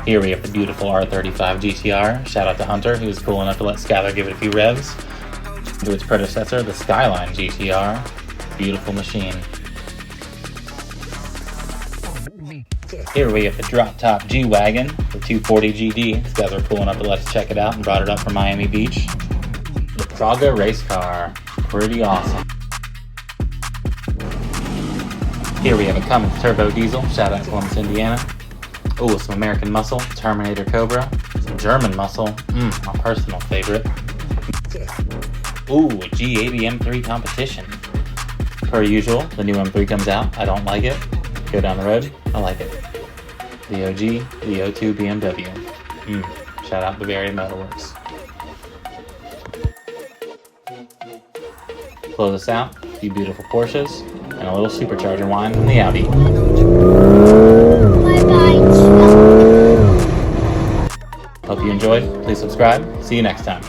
Here we have the beautiful R35 GTR. Shout out to Hunter, he was cool enough to let Skylar give it a few revs. To its predecessor, the Skyline GTR. Beautiful machine. Here we have the drop top G-Wagon, the 240 GD. These guys were cool enough to let us check it out and brought it up from Miami Beach. The Praga race car. Pretty awesome. Here we have a Cummins turbo diesel. Shout out to Columbus, Indiana. Oh, some American muscle, Terminator Cobra. Some German muscle, my personal favorite. Ooh, a G80 M3 competition. Per usual, the new M3 comes out. I don't like it. Go down the road, I like it. The OG, the O2 BMW. Shout out Bavaria Motorworks. Close us out, a few beautiful Porsches, and a little supercharger whine from the Audi. Hope you enjoyed. Please subscribe. See you next time.